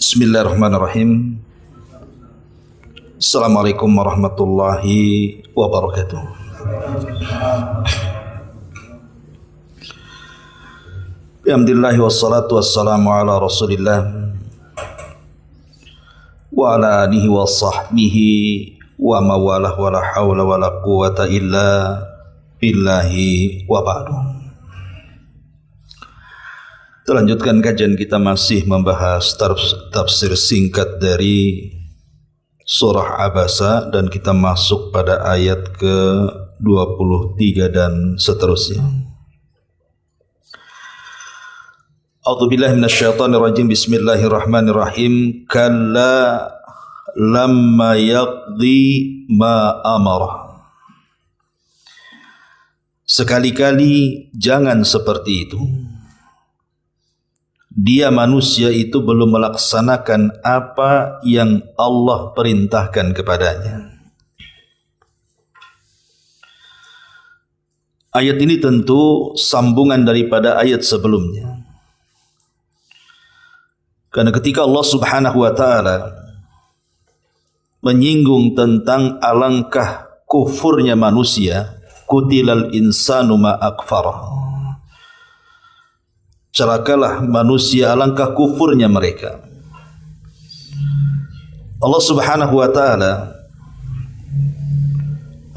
Bismillahirrahmanirrahim. Assalamualaikum warahmatullahi wabarakatuh. Alhamdulillah wassalatu wassalamu ala Rasulillah wa ala alihi wa sahbihi wa mawalah wa la hawla wa la quwata illa billahi wa ba'du. Kita lanjutkan kajian kita masih membahas tafsir singkat dari surah Abasa dan kita masuk pada ayat ke-23 dan seterusnya. A'udzubillahi minasyaitonir rajim. Bismillahirrahmanirrahim. Kalla lamma yaqdi ma amara. Sekali-kali jangan seperti itu. Dia manusia itu belum melaksanakan apa yang Allah perintahkan kepadanya. Ayat ini tentu sambungan daripada ayat sebelumnya. Karena ketika Allah Subhanahu wa taala menyinggung tentang alangkah kufurnya manusia, qutilal insanu ma akfarah. Celakalah manusia, alangkah kufurnya mereka. Allah Subhanahu wa taala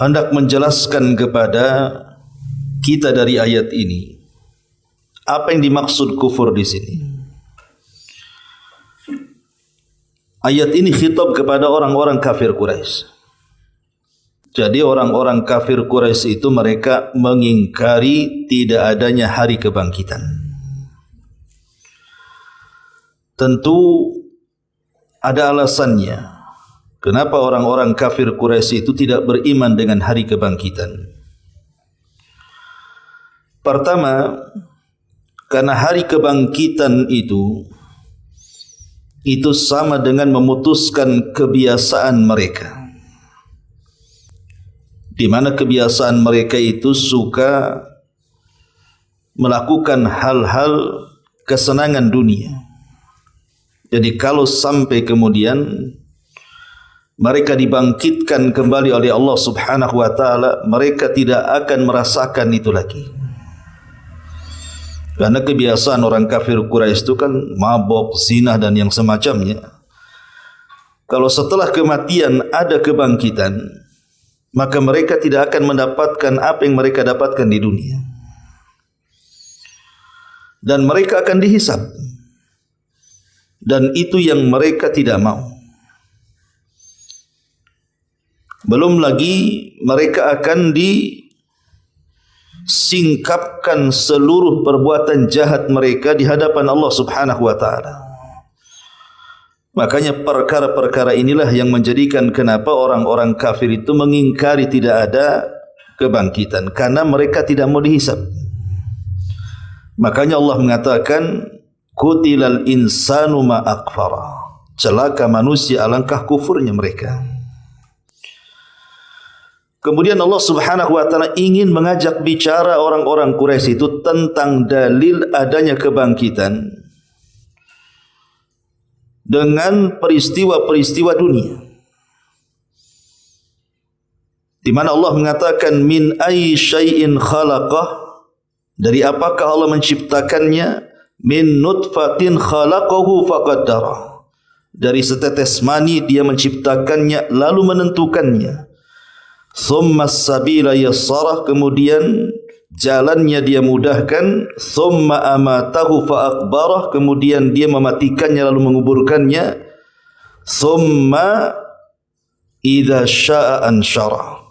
hendak menjelaskan kepada kita dari ayat ini apa yang dimaksud kufur di sini. Ayat ini khitab kepada orang-orang kafir Quraisy. Jadi orang-orang kafir Quraisy itu mereka mengingkari tidak adanya hari kebangkitan. Tentu ada alasannya kenapa orang-orang kafir Quraisy itu tidak beriman dengan hari kebangkitan. Pertama, karena hari kebangkitan itu sama dengan memutuskan kebiasaan mereka, di mana kebiasaan mereka itu suka melakukan hal-hal kesenangan dunia. Jadi kalau sampai kemudian mereka dibangkitkan kembali oleh Allah Subhanahu wa taala, mereka tidak akan merasakan itu lagi. Karena kebiasaan orang kafir Quraisy itu kan mabok, zina dan yang semacamnya. Kalau setelah kematian ada kebangkitan, maka mereka tidak akan mendapatkan apa yang mereka dapatkan di dunia. Dan mereka akan dihisab. Dan itu yang mereka tidak mau. Belum lagi mereka akan disingkapkan seluruh perbuatan jahat mereka di hadapan Allah Subhanahu wa taala. Makanya perkara-perkara inilah yang menjadikan kenapa orang-orang kafir itu mengingkari tidak ada kebangkitan, karena mereka tidak mau dihisab. Makanya Allah mengatakan qutilal insanu ma akfara. Celaka manusia, alangkah kufurnya mereka. Kemudian Allah Subhanahu wa taala ingin mengajak bicara orang-orang Quraisy itu tentang dalil adanya kebangkitan dengan peristiwa-peristiwa dunia. Di mana Allah mengatakan min ayyi syai'in khalaqah, dari apakah Allah menciptakannya? Min nutfatin khalaqahu faqaddara, dari setetes mani dia menciptakannya lalu menentukannya. Thumma as-sabila yassarah, kemudian jalannya dia mudahkan. Thumma amatahu fa'akbarah, kemudian dia mematikannya lalu menguburkannya. Thumma idza syaa'a ansyarah,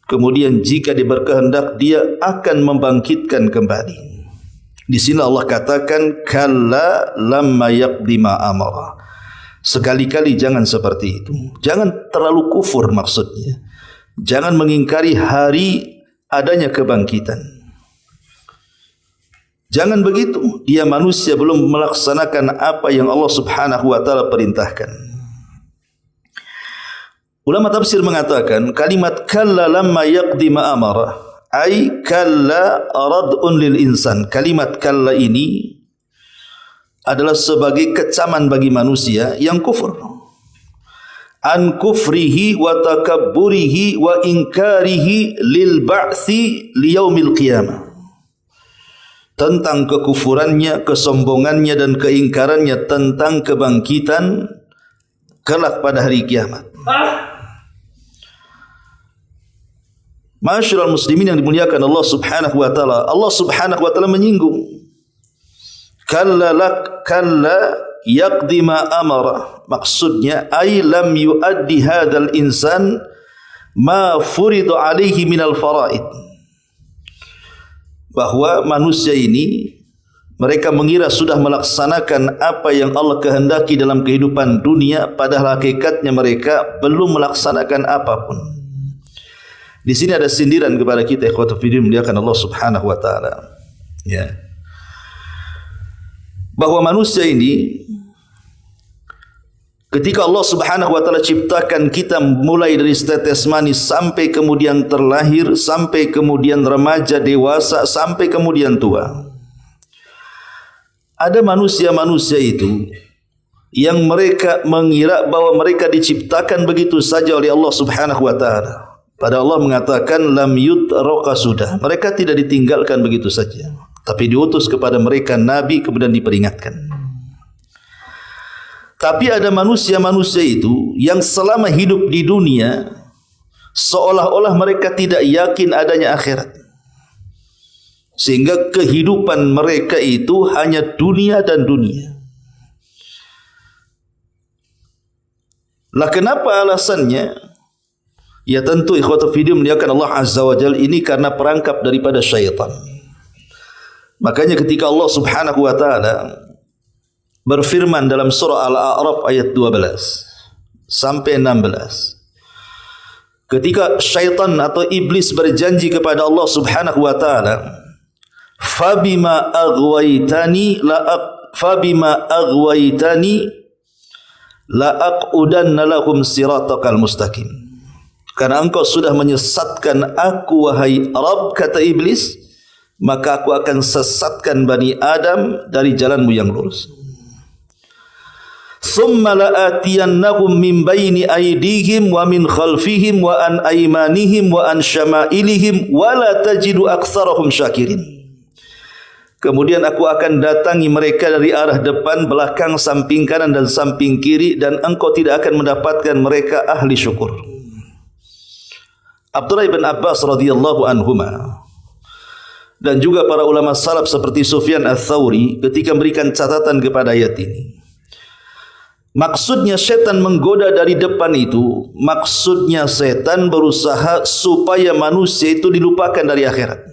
kemudian jika dia berkehendak dia akan membangkitkan kembali. Di sini Allah katakan kalla lamma yaqdi ma amara. Sekali-kali jangan seperti itu. Jangan terlalu kufur maksudnya. Jangan mengingkari hari adanya kebangkitan. Jangan begitu. Dia manusia belum melaksanakan apa yang Allah Subhanahu wa taala perintahkan. Ulama tafsir mengatakan kalimat kalla lamma yaqdi ma amara ay kalla rad'un lil insan. Kalimat kalla ini adalah sebagai kecaman bagi manusia yang kufur. An kufrihi wa takabburihi wa inkarihi lil ba'thi liyaumil qiyamah. Tentang kekufurannya, kesombongannya dan keingkarannya tentang kebangkitan kelak pada hari kiamat. Ma'asyiral muslimin yang dimuliakan Allah Subhanahu wa taala, Allah Subhanahu wa taala menyinggung kalla yaqdi ma amara. Maksudnya ay lam yuaddi hadzal insan ma furida alaihi minal faraid. Bahwa manusia ini mereka mengira sudah melaksanakan apa yang Allah kehendaki dalam kehidupan dunia, padahal hakikatnya mereka belum melaksanakan apapun. Di sini ada sindiran kepada kita ikhwatu fillah muliakan Allah Subhanahu wa taala. Ya. Bahwa manusia ini ketika Allah Subhanahu wa taala ciptakan kita mulai dari tetes manis sampai kemudian terlahir, sampai kemudian remaja, dewasa, sampai kemudian tua. Ada manusia-manusia itu yang mereka mengira bahwa mereka diciptakan begitu saja oleh Allah Subhanahu wa taala. Padahal Allah mengatakan lam yutraka sudah. Mereka tidak ditinggalkan begitu saja, tapi diutus kepada mereka nabi kemudian diperingatkan. Tapi ada manusia-manusia itu yang selama hidup di dunia seolah-olah mereka tidak yakin adanya akhirat. Sehingga kehidupan mereka itu hanya dunia dan dunia. Lah kenapa alasannya? Ya tentu ikhwatu fillah muliakan Allah Azza wa Jalla, ini karena perangkap daripada syaitan. Makanya ketika Allah Subhanahu wa taala berfirman dalam surah Al-A'raf ayat 12 sampai 16, ketika syaitan atau iblis berjanji kepada Allah Subhanahu wa taala, fabima aghwaytani la aqudanna lahum siratakal mustaqim. Karena engkau sudah menyesatkan aku wahai Rabb, kata iblis, maka aku akan sesatkan Bani Adam dari jalanmu yang lurus. Thumma la'atiyannahum min baini aydihim wa min khalfihim wa an aymanihim wa an syama'ilihim wa la tajidu aktsarahum syakirin. Kemudian aku akan datangi mereka dari arah depan, belakang, samping kanan dan samping kiri, dan engkau tidak akan mendapatkan mereka ahli syukur. Abdullah bin Abbas radhiyallahu anhuma dan juga para ulama salaf seperti Sufyan Ats-Tsauri ketika memberikan catatan kepada ayat ini. Maksudnya setan menggoda dari depan itu, maksudnya setan berusaha supaya manusia itu dilupakan dari akhirat.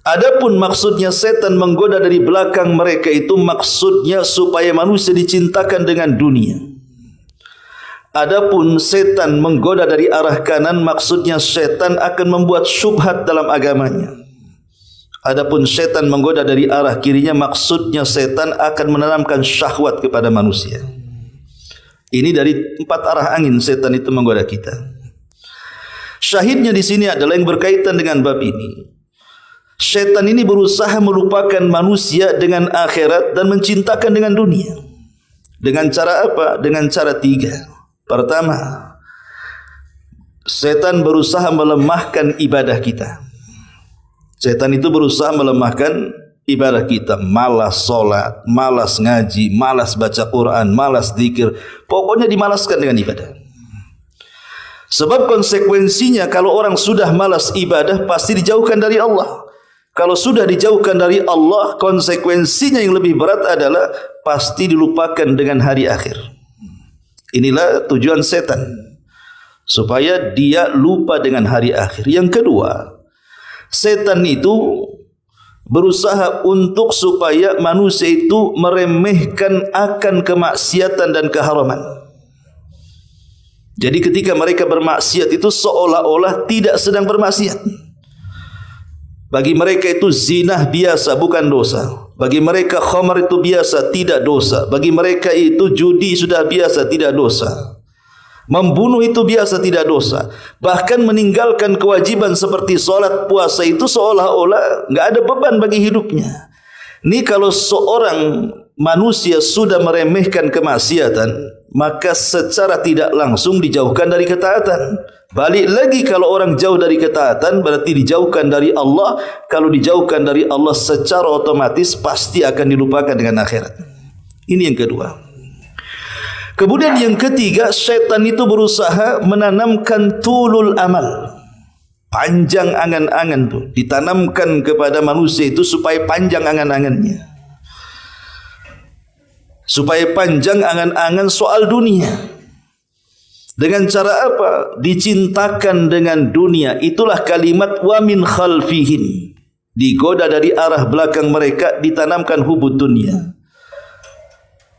Adapun maksudnya setan menggoda dari belakang mereka itu, maksudnya supaya manusia dicintakan dengan dunia. Adapun setan menggoda dari arah kanan, maksudnya setan akan membuat syubhat dalam agamanya. Adapun setan menggoda dari arah kirinya, maksudnya setan akan menanamkan syahwat kepada manusia. Ini dari 4 arah angin setan itu menggoda kita. Syahidnya di sini adalah yang berkaitan dengan bab ini. Setan ini berusaha melupakan manusia dengan akhirat dan mencintakan dengan dunia. Dengan cara apa? Dengan cara 3. Pertama, setan berusaha melemahkan ibadah kita. Setan itu berusaha melemahkan ibadah kita. Malas solat, malas ngaji, malas baca Quran, malas zikir. Pokoknya dimalaskan dengan ibadah. Sebab konsekuensinya kalau orang sudah malas ibadah pasti dijauhkan dari Allah. Kalau sudah dijauhkan dari Allah, konsekuensinya yang lebih berat adalah pasti dilupakan dengan hari akhir. Inilah tujuan setan, supaya dia lupa dengan hari akhir. Yang kedua, setan itu berusaha untuk supaya manusia itu meremehkan akan kemaksiatan dan keharaman. Jadi ketika mereka bermaksiat itu seolah-olah tidak sedang bermaksiat. Bagi mereka itu zina biasa, bukan dosa. Bagi mereka khamar itu biasa, tidak dosa. Bagi mereka itu judi sudah biasa, tidak dosa. Membunuh itu biasa, tidak dosa. Bahkan meninggalkan kewajiban seperti solat, puasa itu seolah-olah enggak ada beban bagi hidupnya. Ini kalau seorang manusia sudah meremehkan kemaksiatan, maka secara tidak langsung dijauhkan dari ketaatan. Balik lagi, kalau orang jauh dari ketaatan berarti dijauhkan dari Allah. Kalau dijauhkan dari Allah secara otomatis pasti akan dilupakan dengan akhirat. Ini yang kedua. Kemudian yang ketiga, syaitan itu berusaha menanamkan tulul amal. Panjang angan-angan tu ditanamkan kepada manusia itu supaya panjang angan-angannya, supaya panjang angan-angan soal dunia. Dengan cara apa? Dicintakan dengan dunia. Itulah kalimat wa min khalfihim, digoda dari arah belakang mereka, ditanamkan hubud dunia.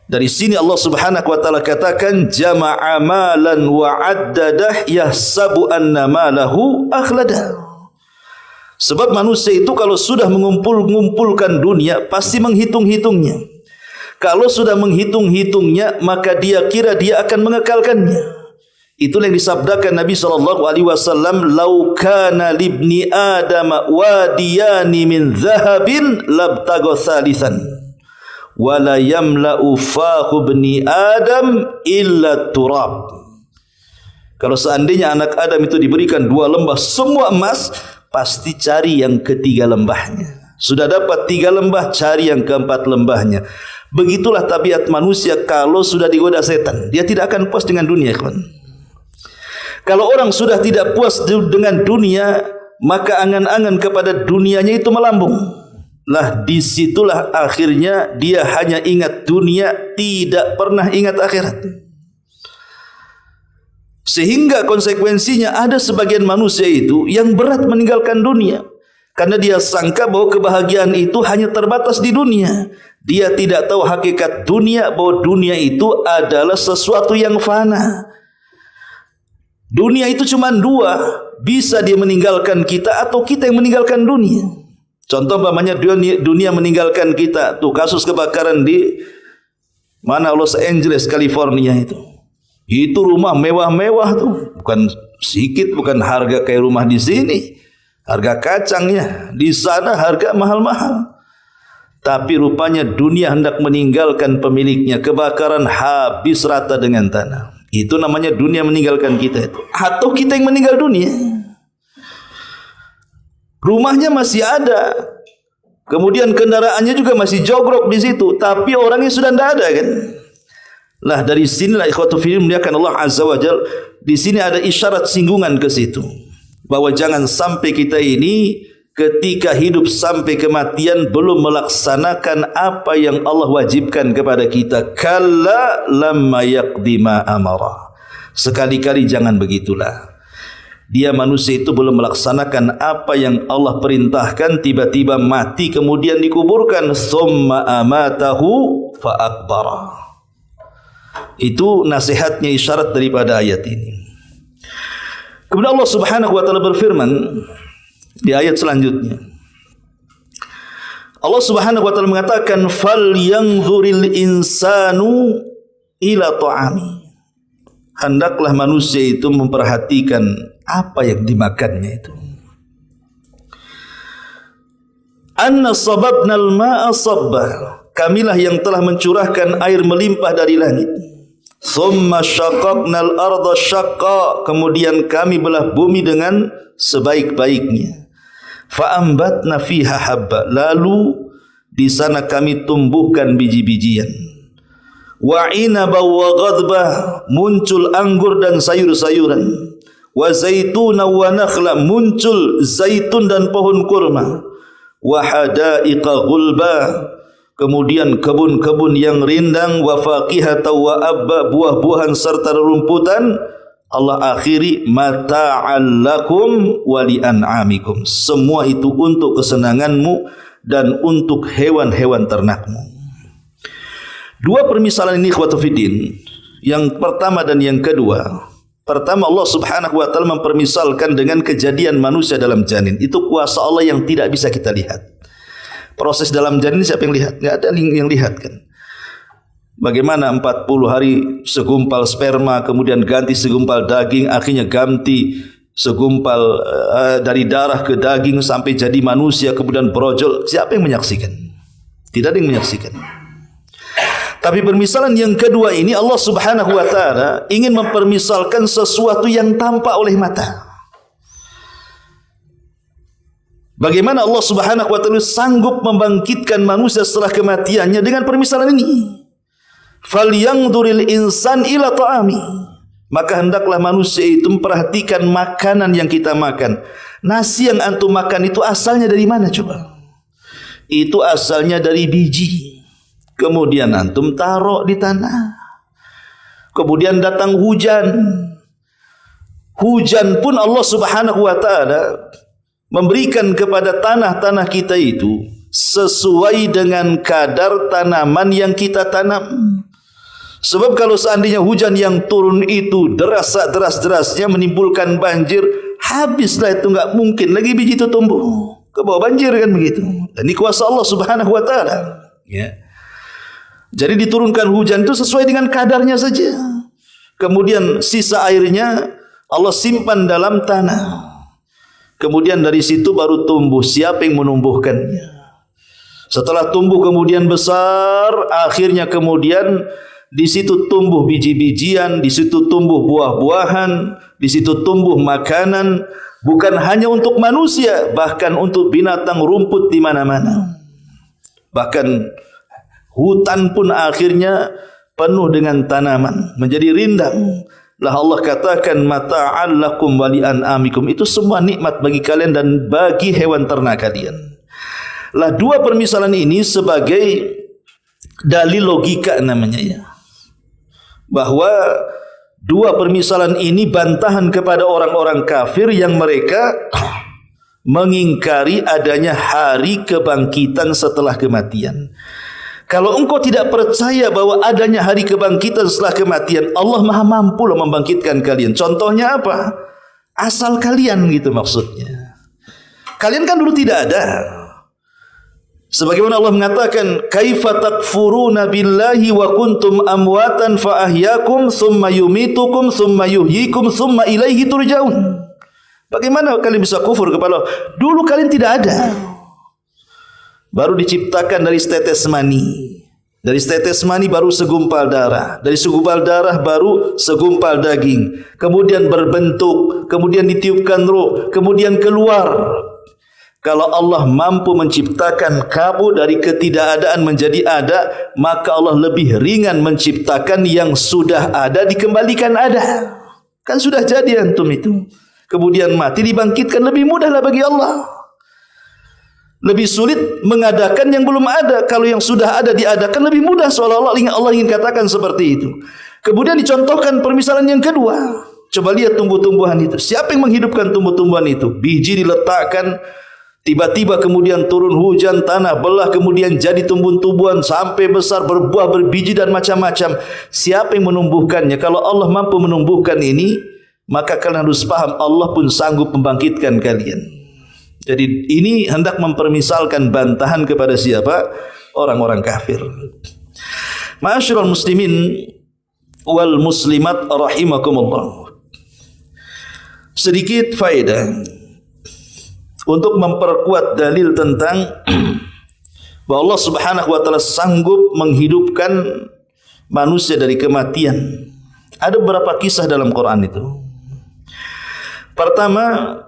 Dari sini Allah Subhanahu wa taala katakan jama'a malan wa addadah yahsabu anna malahu akhladah. Sebab manusia itu kalau sudah mengumpulkan dunia pasti menghitung-hitungnya. Kalau sudah menghitung-hitungnya maka dia kira dia akan mengekalkannya. Itulah yang disabdakan Nabi SAW, "Lau kana libni Adam wadiyani min zahabin labtagha thalithan." Wala yamla'u fahu bni Adam illa turab. Kalau seandainya anak Adam itu diberikan 2 lembah semua emas, pasti cari yang ketiga lembahnya. Sudah dapat 3 lembah, cari yang keempat lembahnya. Begitulah tabiat manusia kalau sudah digoda setan. Dia tidak akan puas dengan dunia, kawan. Kalau orang sudah tidak puas dengan dunia, maka angan-angan kepada dunianya itu melambung. Lah disitulah akhirnya dia hanya ingat dunia, tidak pernah ingat akhirat. Sehingga konsekuensinya ada sebagian manusia itu yang berat meninggalkan dunia, karena dia sangka bahwa kebahagiaan itu hanya terbatas di dunia. Dia tidak tahu hakikat dunia, bahwa dunia itu adalah sesuatu yang fana. Dunia itu cuma 2, bisa dia meninggalkan kita atau kita yang meninggalkan dunia. Contoh umpamanya dunia meninggalkan kita. Tuh kasus kebakaran di mana, Los Angeles, California itu. Itu rumah mewah-mewah tuh. Bukan sedikit, bukan harga kayak rumah di sini. Harga kacangnya. Di sana harga mahal-mahal. Tapi rupanya dunia hendak meninggalkan pemiliknya. Kebakaran habis rata dengan tanah. Itu namanya dunia meninggalkan kita itu. Atau kita yang meninggal dunia. Rumahnya masih ada, kemudian kendaraannya juga masih jogrok di situ, tapi orangnya sudah tidak ada, kan? Lah dari sinilah ikhwatu fillah muliakan Allah Azza wa Jalla, di sini ada isyarat singgungan ke situ, bahwa jangan sampai kita ini ketika hidup sampai kematian belum melaksanakan apa yang Allah wajibkan kepada kita. Kalla lamma yaqdi ma amara. Sekali-kali jangan begitulah. Dia manusia itu belum melaksanakan apa yang Allah perintahkan, tiba-tiba mati kemudian dikuburkan. Thumma amatahu fa akbara. Itu nasihatnya, isyarat daripada ayat ini. Kemudian Allah Subhanahu wa taala berfirman di ayat selanjutnya. Allah Subhanahu wa taala mengatakan falyanzuril insanu ila ta'ami. Hendaklah manusia itu memperhatikan apa yang dimakannya itu. Anna sababnal ma'a sabba. Kamilah yang telah mencurahkan air melimpah dari langit. Thumma syaqaqnal arda syaqqa. Kemudian kami belah bumi dengan sebaik-baiknya. Fa ambatna fiha habba. Lalu di sana kami tumbuhkan biji-bijian. Wa inaba wa ghadba. Muncul anggur dan sayur-sayuran. Wa zaituna wa nakhla. Muncul zaitun dan pohon kurma. Wa hadaiqa ghulba. Kemudian kebun-kebun yang rindang. Wa faqihata wa abba. Buah-buahan serta rerumputan. Allah akhiri mata'al lakum wa li'an'amikum. Semua itu untuk kesenanganmu dan untuk hewan-hewan ternakmu. Dua permisalan ini ikhwatu fiddin, yang pertama dan yang kedua. Pertama, Allah Subhanahu wa taala mempermisalkan dengan kejadian manusia dalam janin. Itu kuasa Allah yang tidak bisa kita lihat. Proses dalam janin siapa yang lihat? Enggak ada yang lihat, kan. Bagaimana 40 hari segumpal sperma, kemudian ganti segumpal daging, akhirnya ganti segumpal dari darah ke daging sampai jadi manusia, kemudian brojol. Siapa yang menyaksikan? Tidak ada yang menyaksikan. Tapi permisalan yang kedua ini Allah Subhanahu wa taala ingin mempermisalkan sesuatu yang tampak oleh mata. Bagaimana Allah Subhanahu wa taala sanggup membangkitkan manusia setelah kematiannya dengan permisalan ini. Falyanzuril insan ila ta'ami. Maka hendaklah manusia itu memperhatikan makanan yang kita makan. Nasi yang antum makan itu asalnya dari mana coba? Itu asalnya dari biji. Kemudian antum taruh di tanah. Kemudian datang hujan. Hujan pun Allah Subhanahu wa taala memberikan kepada tanah-tanah kita itu sesuai dengan kadar tanaman yang kita tanam. Sebab kalau seandainya hujan yang turun itu deras-derasnya menimbulkan banjir, habislah itu, enggak mungkin lagi biji itu tumbuh. Ke bawah banjir kan begitu. Dan ini kuasa Allah Subhanahu wa taala. Ya. Jadi diturunkan hujan itu sesuai dengan kadarnya saja. Kemudian sisa airnya Allah simpan dalam tanah. Kemudian dari situ baru tumbuh. Siapa yang menumbuhkannya? Setelah tumbuh kemudian besar, akhirnya kemudian di situ tumbuh biji-bijian, di situ tumbuh buah-buahan, di situ tumbuh makanan, bukan hanya untuk manusia, bahkan untuk binatang rumput di mana-mana. Bahkan hutan pun akhirnya penuh dengan tanaman, menjadi rindang. Lah Allah katakan mata'al lakum wa li'an'amikum, itu semua nikmat bagi kalian dan bagi hewan ternak kalian. Lah dua permisalan ini sebagai dalil logika namanya ya. Bahwa dua permisalan ini bantahan kepada orang-orang kafir yang mereka mengingkari adanya hari kebangkitan setelah kematian. Kalau engkau tidak percaya bahwa adanya hari kebangkitan setelah kematian, Allah Maha mampu loh membangkitkan kalian. Contohnya apa? Asal kalian gitu maksudnya. Kalian kan dulu tidak ada. Sebagaimana Allah mengatakan, "Kaifa takfuruna billahi wa kuntum amwatan fa ahyakum tsumma yumitukum tsumma yuhyikum tsumma ilaihi turja'un." Bagaimana kalian bisa kufur kepada Allah? Dulu kalian tidak ada. Baru diciptakan dari setetes mani. Dari setetes mani baru segumpal darah. Dari segumpal darah baru segumpal daging. Kemudian berbentuk, kemudian ditiupkan ruh, kemudian keluar. Kalau Allah mampu menciptakan kamu dari ketidakadaan menjadi ada, maka Allah lebih ringan menciptakan yang sudah ada dikembalikan ada. Kan sudah jadi antum itu. Kemudian mati dibangkitkan, lebih mudahlah bagi Allah. Lebih sulit mengadakan yang belum ada. Kalau yang sudah ada diadakan lebih mudah, seolah-olah Allah ingin katakan seperti itu. Kemudian dicontohkan permisalan yang kedua. Coba lihat tumbuh-tumbuhan itu. Siapa yang menghidupkan tumbuh-tumbuhan itu? Biji diletakkan, tiba-tiba kemudian turun hujan, tanah belah, kemudian jadi tumbuh-tumbuhan sampai besar, berbuah, berbiji dan macam-macam. Siapa yang menumbuhkannya? Kalau Allah mampu menumbuhkan ini, maka kalian harus paham Allah pun sanggup membangkitkan kalian. Jadi ini hendak mempermisalkan bantahan kepada siapa? Orang-orang kafir. Ma'asyiral muslimin wal muslimat rahimakumullah. Sedikit faedah untuk memperkuat dalil tentang bahwa Allah Subhanahu wa taala sanggup menghidupkan manusia dari kematian. Ada beberapa kisah dalam Quran itu. Pertama,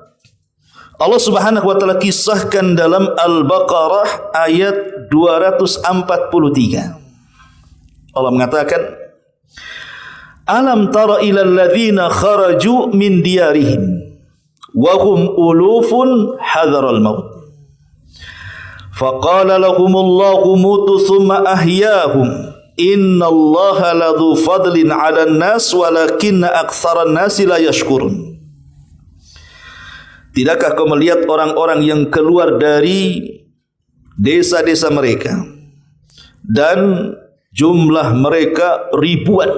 Allah Subhanahu wa taala kisahkan dalam Al-Baqarah ayat 243. Allah mengatakan, "Alam tara ilal ladzina kharaju min diyarihim wa hum ulufun hadaral maut. Faqala lahumullahu mutu thumma ahyahum. Innallaha ladzu fadlin 'alan nas walakinna aktsaran nasi la yashkurun." Tidakkah kau melihat orang-orang yang keluar dari desa-desa mereka dan jumlah mereka ribuan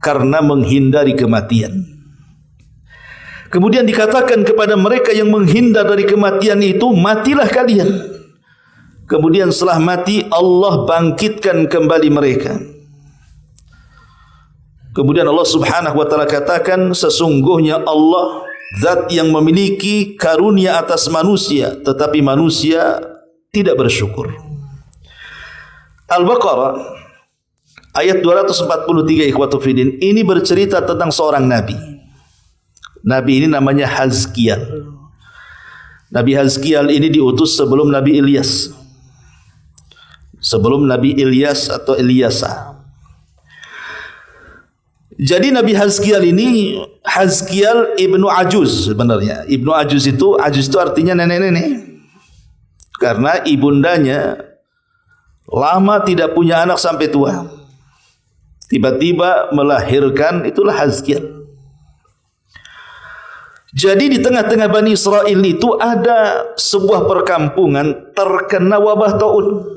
karena menghindari kematian. Kemudian dikatakan kepada mereka yang menghindar dari kematian itu, matilah kalian. Kemudian setelah mati Allah bangkitkan kembali mereka. Kemudian Allah Subhanahu wa taala katakan, sesungguhnya Allah zat yang memiliki karunia atas manusia, tetapi manusia tidak bersyukur. Al-Baqarah ayat 243 ikhwatu fiddin ini bercerita tentang seorang nabi. Nabi ini namanya Hazkiel. Nabi Hazkiel ini diutus sebelum Nabi Ilyas. Sebelum Nabi Ilyas atau Ilyasa. Jadi Nabi Hazkiel ini Hazkiel ibnu Ajuz sebenarnya. Ibnu Ajuz itu artinya nenek-nenek. Karena ibundanya lama tidak punya anak sampai tua. Tiba-tiba melahirkan, itulah Hazkiel. Jadi di tengah-tengah Bani Israel itu ada sebuah perkampungan terkena wabah taun.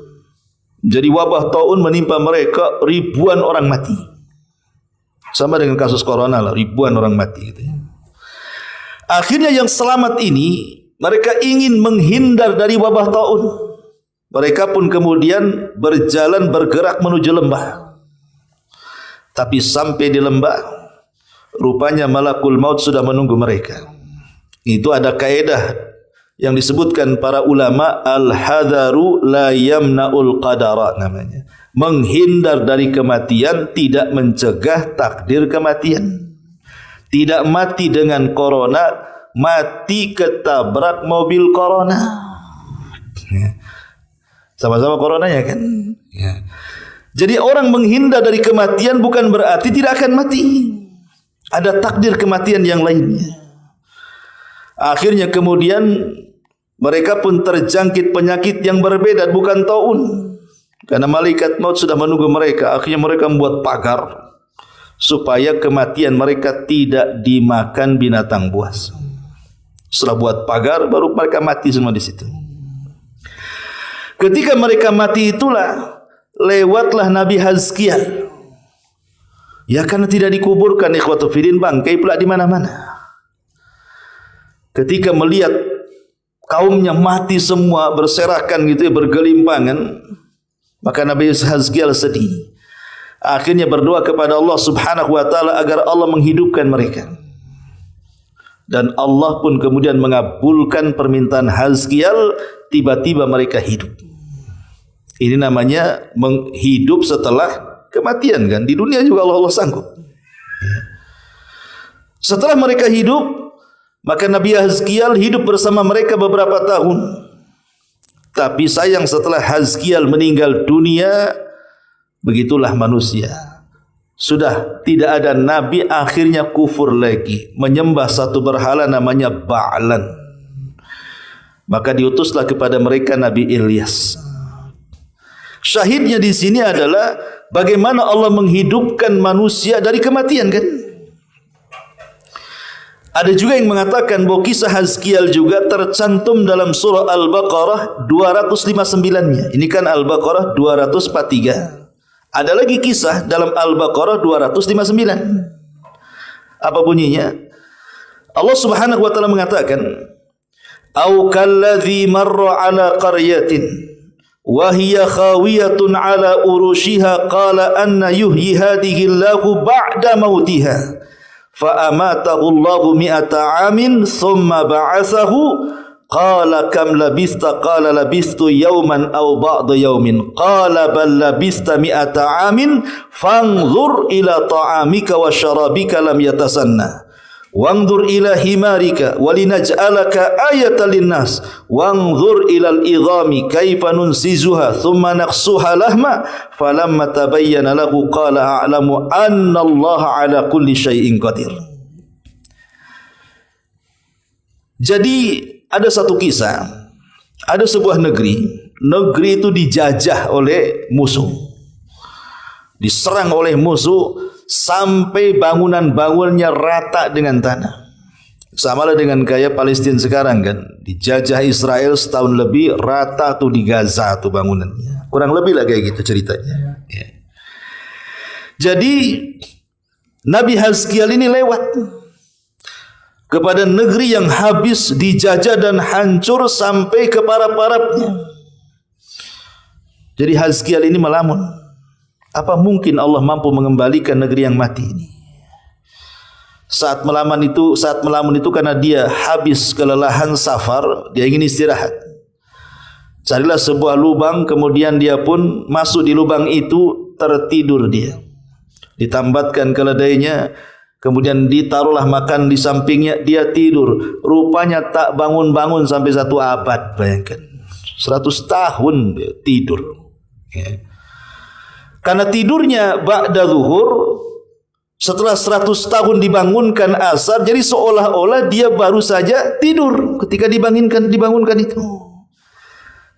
Jadi wabah taun menimpa mereka, ribuan orang mati. Sama dengan kasus corona lah, ribuan orang mati gitu ya. Akhirnya yang selamat ini mereka ingin menghindar dari wabah taun. Mereka pun kemudian bergerak menuju lembah. Tapi sampai di lembah, rupanya malakul maut sudah menunggu mereka. Itu ada kaedah yang disebutkan para ulama, al-hadaru la yamna'ul qadara namanya. Menghindar dari kematian tidak mencegah takdir kematian. Tidak mati dengan corona, mati ketabrak mobil corona. Sama-sama coronanya kan. Ya. Jadi orang menghindar dari kematian bukan berarti tidak akan mati. Ada takdir kematian yang lainnya. Akhirnya kemudian mereka pun terjangkit penyakit yang berbeda, bukan taun. Karena malaikat maut sudah menunggu mereka. Akhirnya mereka membuat pagar supaya kematian mereka tidak dimakan binatang buas. Setelah buat pagar, baru mereka mati semua di situ. Ketika mereka mati itulah lewatlah Nabi Hazkiel. Ya karena tidak dikuburkan ikhwatu fiddin, bangkai pula di mana-mana. Ketika melihat kaumnya mati semua berserakan gitu ya, bergelimpangan, maka Nabi Hazkiel sedih. Akhirnya berdoa kepada Allah Subhanahu wa taala agar Allah menghidupkan mereka. Dan Allah pun kemudian mengabulkan permintaan Hazkiel, tiba-tiba mereka hidup. Ini namanya menghidup setelah kematian kan. Di dunia juga Allah sanggup. Setelah mereka hidup, maka Nabi Hazkiel hidup bersama mereka beberapa tahun. Tapi sayang setelah Hazkiel meninggal dunia, begitulah manusia. Sudah tidak ada nabi, akhirnya kufur lagi, menyembah satu berhala namanya Ba'lan. Maka diutuslah kepada mereka Nabi Ilyas. Syahidnya di sini adalah bagaimana Allah menghidupkan manusia dari kematian kan? Ada juga yang mengatakan bahwa kisah Hazkiel juga tercantum dalam surah Al-Baqarah 259-nya. Ini kan Al-Baqarah 243. Ada lagi kisah dalam Al-Baqarah 259. Apa bunyinya? Allah Subhanahu wa taala mengatakan, "Au kalladzi marra 'ala qaryatin wa hiya khawiyatun 'ala urushiha qala anna yuhyi hadhihi Allahu ba'da mautiha fa amatahu Allahu mi'ata 'amin thumma ba'athahu qala kam labista qala labistu yawman aw ba'da yawmin qala bal labista mi'ata 'amin fanzur ila ta'amika wa syarabika lam yatasanna wanzur ila himarika walinaj'alaka ayatan linnas wanzur ila al-idhami kaifa nunsizuha thumma naqsuha lahma falamma tabayyana lahu qala a'lamu anna Allah ala kulli syai'in qadir." Jadi ada satu kisah, ada sebuah negeri itu dijajah oleh musuh, diserang oleh musuh sampai bangunan-bangunannya rata dengan tanah. Sama lah dengan gaya Palestina sekarang kan, dijajah Israel setahun lebih, rata tuh di Gaza tuh bangunannya. Kurang lebih lah kayak gitu ceritanya. Ya. Jadi Nabi Hazkiel ini lewat kepada negeri yang habis dijajah dan hancur sampai ke para-parapnya. Jadi Hazkiel ini melamun, apa mungkin Allah mampu mengembalikan negeri yang mati ini? Saat melamun itu karena dia habis kelelahan safar, dia ingin istirahat. Carilah sebuah lubang, kemudian dia pun masuk di lubang itu, tertidur dia. Ditambatkan keledainya, kemudian ditaruhlah makan di sampingnya, dia tidur. Rupanya tak bangun-bangun sampai 1 abad, bayangkan. 100 tahun dia tidur. Ya. Karena tidurnya ba'da zuhur, setelah 100 tahun dibangunkan asar, jadi seolah-olah dia baru saja tidur ketika dibangunkan itu.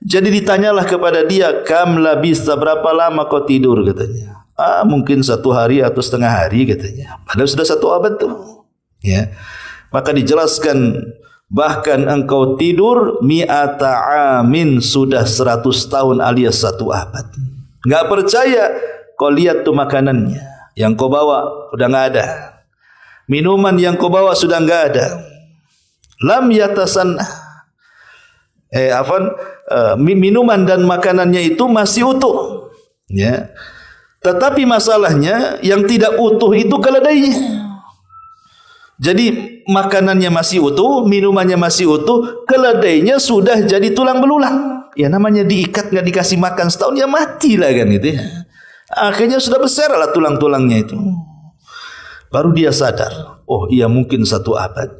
Jadi ditanyalah kepada dia, kam labista, berapa lama kau tidur, katanya. Mungkin 1 hari atau setengah hari, katanya. Padahal sudah 1 abad tuh. Ya. Maka dijelaskan, bahkan engkau tidur mi'ata amin, sudah 100 tahun alias 1 abad. Enggak percaya, kau lihat tuh makanannya yang kau bawa sudah enggak ada. Minuman yang kau bawa sudah enggak ada. Lam yatasanna. Minuman dan makanannya itu masih utuh. Ya. Tetapi masalahnya yang tidak utuh itu keledainya. Jadi makanannya masih utuh, minumannya masih utuh, keledainya sudah jadi tulang belulang. Ya namanya diikat nggak dikasih makan setahun, ya mati lah kan itu ya. Akhirnya sudah besar lah tulang-tulangnya itu. Baru dia sadar, oh iya mungkin 1 abad.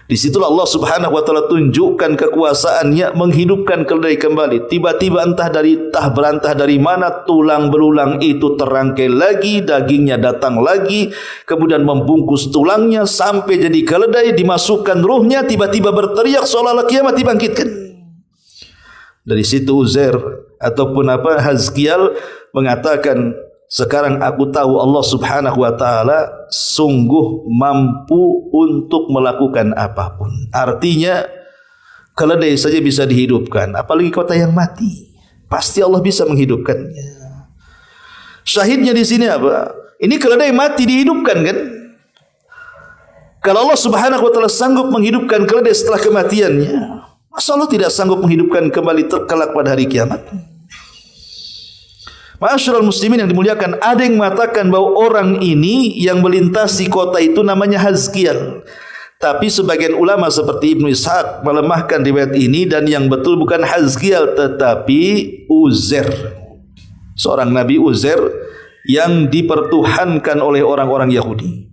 Disitulah Allah Subhanahu wa taala tunjukkan kekuasaannya menghidupkan keledai kembali. Tiba-tiba entah berantah dari mana tulang belulang itu terangkai lagi, dagingnya datang lagi, kemudian membungkus tulangnya sampai jadi keledai, dimasukkan ruhnya, tiba-tiba berteriak seolah-olah kiamat dibangkitkan. Dari situ Uzair ataupun Hazkiel mengatakan, sekarang aku tahu Allah Subhanahu wa taala sungguh mampu untuk melakukan apapun. Artinya keledai saja bisa dihidupkan, apalagi kota yang mati. Pasti Allah bisa menghidupkannya. Syahidnya di sini apa? Ini keledai mati dihidupkan kan? Kalau Allah Subhanahu wa taala sanggup menghidupkan keledai setelah kematiannya, masa Allah tidak sanggup menghidupkan kembali kelak pada hari kiamat? Ma'asyiral muslimin yang dimuliakan, ada yang mengatakan bahwa orang ini yang melintasi kota itu namanya Hazkiel. Tapi sebagian ulama seperti Ibnu Ishaq melemahkan riwayat ini, dan yang betul bukan Hazkiel tetapi Uzair. Seorang Nabi Uzair yang dipertuhankan oleh orang-orang Yahudi.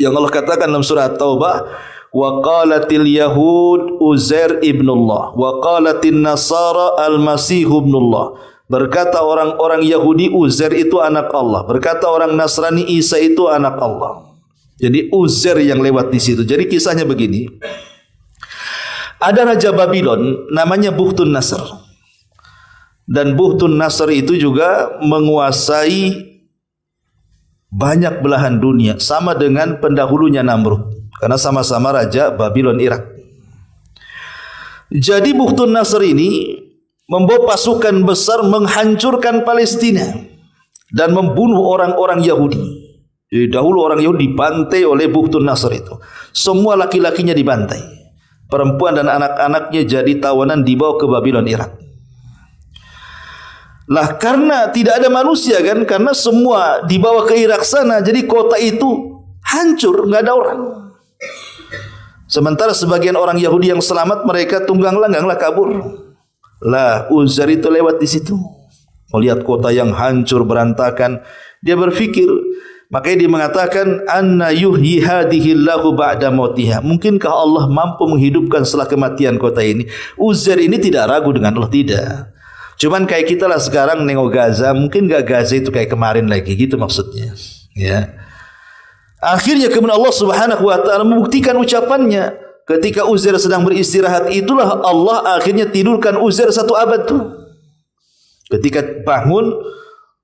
Yang Allah katakan dalam surah Taubah, wa qalatil yahud Uzair ibnullah wa qalatin nasara al-masih ibnullah. Berkata orang-orang Yahudi Uzair itu anak Allah. Berkata orang Nasrani Isa itu anak Allah. Jadi Uzair yang lewat di situ. Jadi kisahnya begini. Ada Raja Babylon namanya Bukhtun Nasr. Dan Bukhtun Nasr itu juga menguasai banyak belahan dunia. Sama dengan pendahulunya Namrud. Karena sama-sama Raja Babylon Irak. Jadi Bukhtun Nasr ini membawa pasukan besar menghancurkan Palestina dan membunuh orang-orang Yahudi. Jadi dahulu orang Yahudi dibantai oleh Bukhtun Nasr itu. Semua laki-lakinya dibantai. Perempuan dan anak-anaknya jadi tawanan dibawa ke Babylon Irak. Lah karena tidak ada manusia kan, karena semua dibawa ke Irak sana, jadi kota itu hancur, enggak ada orang. Sementara sebagian orang Yahudi yang selamat, mereka tunggang langganglah kabur. Lah Uzair itu lewat di situ, melihat kota yang hancur berantakan, dia berpikir, makanya dia mengatakan, anna yuhyi hadhillahu ba'da mautiha. Mungkinkah Allah mampu menghidupkan setelah kematian kota ini? Uzair ini tidak ragu dengan Allah, tidak. Cuman kayak kita lah sekarang nengok Gaza, mungkin enggak Gaza itu kayak kemarin lagi, gitu maksudnya. Ya. Akhirnya kemudian Allah Subhanahu wa taala membuktikan ucapannya. Ketika Uzair sedang beristirahat, itulah Allah akhirnya tidurkan Uzair 1 abad tuh. Ketika bangun,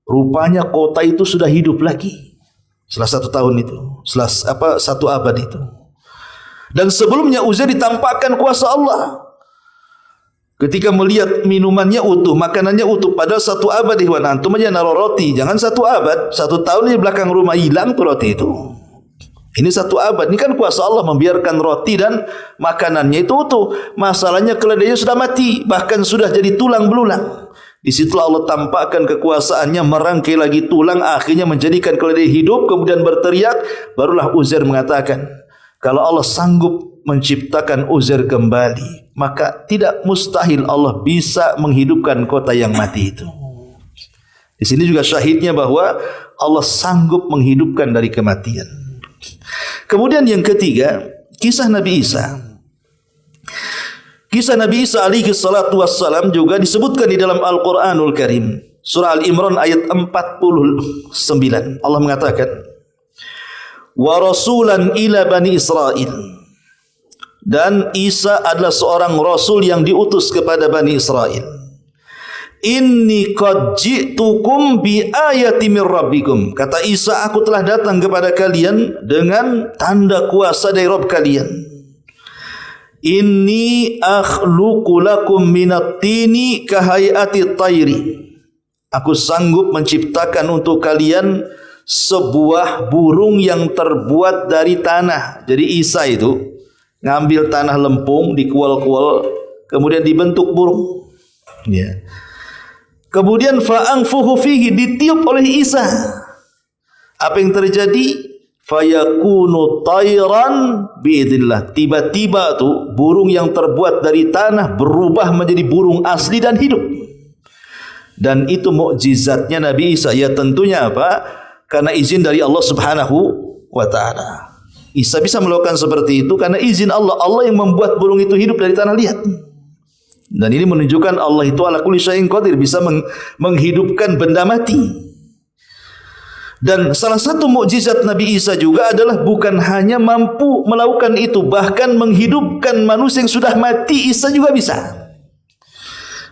rupanya kota itu sudah hidup lagi. Setelah 1 tahun itu, setelah 1 abad itu. Dan sebelumnya Uzair ditampakkan kuasa Allah. Ketika melihat minumannya utuh, makanannya utuh, padahal 1 abad ihwan, antum aja naruh roti, jangan 1 abad, 1 tahun di belakang rumah hilang tuh roti itu. Ini 1 abad. Ini kan kuasa Allah membiarkan roti dan makanannya itu utuh. Masalahnya keledainya sudah mati, bahkan sudah jadi tulang belulang. Di situlah Allah tampakkan kekuasaannya, merangkai lagi tulang, akhirnya menjadikan keledai hidup, kemudian berteriak. Barulah Uzair mengatakan, kalau Allah sanggup menciptakan Uzair kembali, maka tidak mustahil Allah bisa menghidupkan kota yang mati itu. Di sini juga syahidnya bahwa Allah sanggup menghidupkan dari kematian. Kemudian yang ketiga, kisah Nabi Isa. Kisah Nabi Isa alaihi salatu wassalam juga disebutkan di dalam Al-Quranul Karim. Surah Al-Imran ayat 49. Allah mengatakan, wa rasulan ila bani Israel. Dan Isa adalah seorang rasul yang diutus kepada Bani Israel. Inni qad ji'tukum bi ayati mir rabbikum. Kata Isa, aku telah datang kepada kalian dengan tanda kuasa dari Rabb kalian. Inni akhluqu lakum minat tini kahayati tayri. Aku sanggup menciptakan untuk kalian sebuah burung yang terbuat dari tanah. Jadi Isa itu ngambil tanah lempung, dikual-kual, kemudian dibentuk burung. Ya. Kemudian fa'anfuhu fihi, ditiup oleh Isa. Apa yang terjadi? Fayakunu tayran biidznillah. Tiba-tiba tuh burung yang terbuat dari tanah berubah menjadi burung asli dan hidup. Dan itu mukjizatnya Nabi Isa. Ya tentunya apa? Karena izin dari Allah Subhanahu wa taala. Isa bisa melakukan seperti itu karena izin Allah. Allah yang membuat burung itu hidup dari tanah liat. Dan ini menunjukkan Allah itu ala kulli syai'in qadir, bisa menghidupkan benda mati. Dan salah satu mukjizat Nabi Isa juga adalah bukan hanya mampu melakukan itu, bahkan menghidupkan manusia yang sudah mati, Isa juga bisa.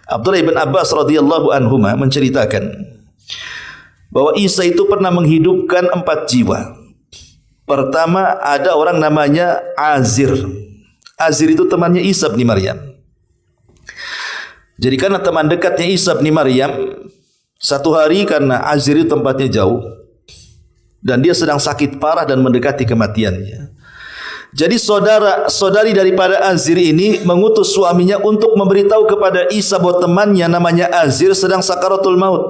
Abdullah bin Abbas radhiyallahu anhuma menceritakan bahwa Isa itu pernah menghidupkan 4 jiwa. Pertama ada orang namanya Azir. Azir itu temannya Isa bin Maryam. Jadi karena teman dekatnya Isa bin Maryam, satu hari karena Azir itu tempatnya jauh dan dia sedang sakit parah dan mendekati kematiannya. Jadi saudari daripada Azir ini mengutus suaminya untuk memberitahu kepada Isa bahwa temannya namanya Azir sedang sakaratul maut.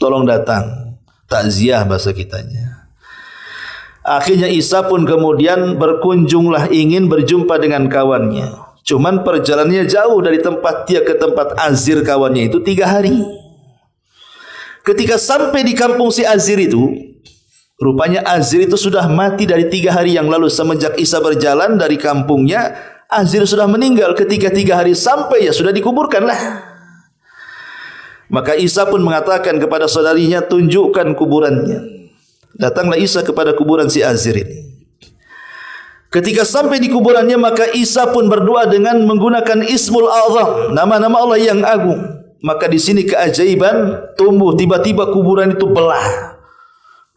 Tolong datang, takziah bahasa kitanya. Akhirnya Isa pun kemudian berkunjunglah, ingin berjumpa dengan kawannya. Cuman perjalanannya jauh dari tempat dia ke tempat Azir kawannya itu 3 hari. Ketika sampai di kampung si Azir itu, rupanya Azir itu sudah mati dari 3 hari yang lalu. Semenjak Isa berjalan dari kampungnya, Azir sudah meninggal. Ketika 3 hari sampai, ya sudah dikuburkanlah. Maka Isa pun mengatakan kepada saudarinya, tunjukkan kuburannya. Datanglah Isa kepada kuburan si Azir ini. Ketika sampai di kuburannya, maka Isa pun berdoa dengan menggunakan Ismul A'zam, nama-nama Allah yang agung. Maka di sini keajaiban tumbuh, tiba-tiba kuburan itu belah.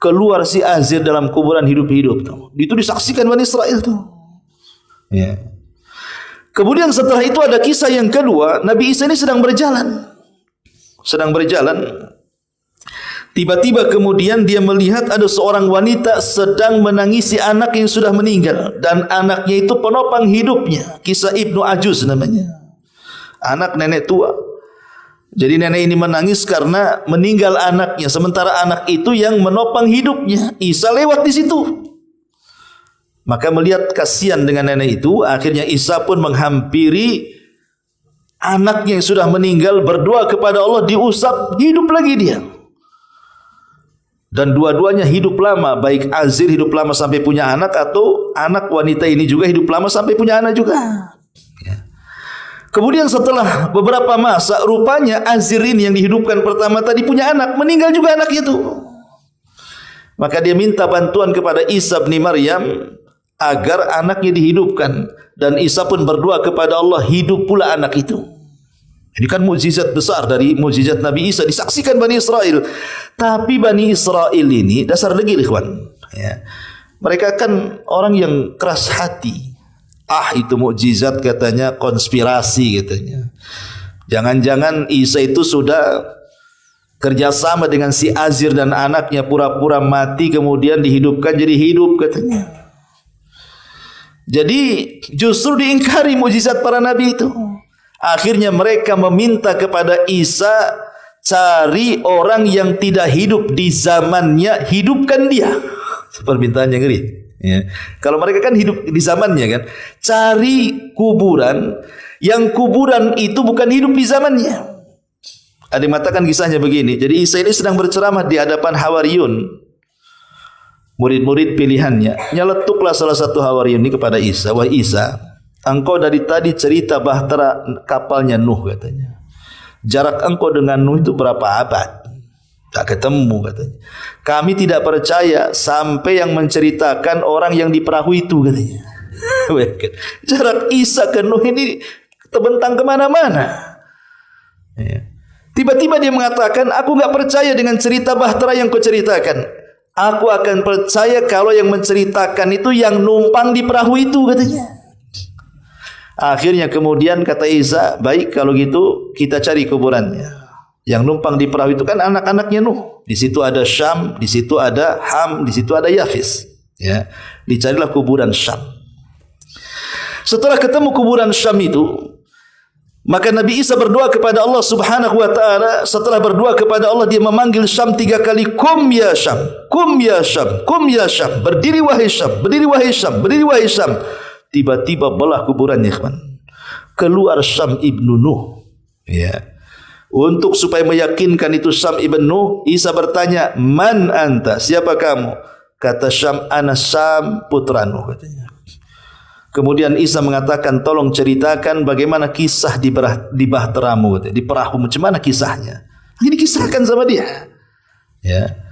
Keluar si Azir dalam kuburan hidup-hidup. Itu disaksikan Bani Israel tuh. Ya. Kemudian setelah itu ada kisah yang kedua, Nabi Isa ini sedang berjalan. Tiba-tiba kemudian dia melihat ada seorang wanita sedang menangisi anak yang sudah meninggal. Dan anaknya itu penopang hidupnya. Kisah Ibnu Ajuz namanya. Anak nenek tua. Jadi nenek ini menangis karena meninggal anaknya. Sementara anak itu yang menopang hidupnya. Isa lewat di situ. Maka melihat kasihan dengan nenek itu, akhirnya Isa pun menghampiri anaknya yang sudah meninggal, berdoa kepada Allah, diusap, hidup lagi dia. Dan dua-duanya hidup lama, baik Azir hidup lama sampai punya anak, atau anak wanita ini juga hidup lama sampai punya anak juga. Ya. Kemudian setelah beberapa masa, rupanya Azir ini yang dihidupkan pertama tadi punya anak, meninggal juga anak itu. Maka dia minta bantuan kepada Isa bin Maryam agar anaknya dihidupkan, dan Isa pun berdoa kepada Allah, hidup pula anak itu. Ini kan mukjizat besar dari mukjizat Nabi Isa, disaksikan Bani Israel. Tapi Bani Israel ini dasar degil, ikhwan. Ya. Mereka kan orang yang keras hati. Itu mukjizat katanya, konspirasi katanya. Jangan-jangan Isa itu sudah kerjasama dengan si Azir dan anaknya, pura-pura mati kemudian dihidupkan jadi hidup katanya. Jadi justru diingkari mukjizat para nabi itu. Akhirnya mereka meminta kepada Isa, cari orang yang tidak hidup di zamannya, hidupkan dia. Permintaan yang ngeri. Ya. Kalau mereka kan hidup di zamannya kan, cari kuburan yang kuburan itu bukan hidup di zamannya. Ada yang mengatakan kisahnya begini. Jadi Isa ini sedang berceramah di hadapan Hawariyun, murid-murid pilihannya. Nyeletuklah salah satu Hawariyun ini kepada Isa. Wahai Isa, engkau dari tadi cerita bahtera kapalnya Nuh katanya. Jarak engkau dengan Nuh itu berapa abad? Tak ketemu katanya. Kami tidak percaya sampai yang menceritakan orang yang di perahu itu katanya. Jarak Isa ke Nuh ini terbentang kemana-mana. Ya. Tiba-tiba dia mengatakan, aku enggak percaya dengan cerita bahtera yang kau ceritakan. Aku akan percaya kalau yang menceritakan itu yang numpang di perahu itu katanya. Akhirnya kemudian kata Isa, baik kalau gitu kita cari kuburannya. Yang numpang di perahu itu kan anak-anaknya Nuh. Di situ ada Syam, di situ ada Ham, di situ ada Yafis. Ya, dicarilah kuburan Syam. Setelah ketemu kuburan Syam itu, maka Nabi Isa berdoa kepada Allah Subhanahu wa taala. Setelah berdoa kepada Allah, dia memanggil Syam 3 kali, kum ya Syam, kum ya Syam, kum ya Syam. Berdiri wahai Syam, berdiri wahai Syam, berdiri wahai Syam. Tiba-tiba belah kuburannya, kawan. Keluar Syam ibnu Nuh. Ya. Untuk supaya meyakinkan itu Syam ibn Nuh, Isa bertanya, "Man anta? Siapa kamu?" Kata Syam, "Ana Syam putra Nuh," katanya. Kemudian Isa mengatakan, "Tolong ceritakan bagaimana kisah di bahteramu, katanya, di perahu, macam mana kisahnya?" Ini kisahkan sama dia. Ya.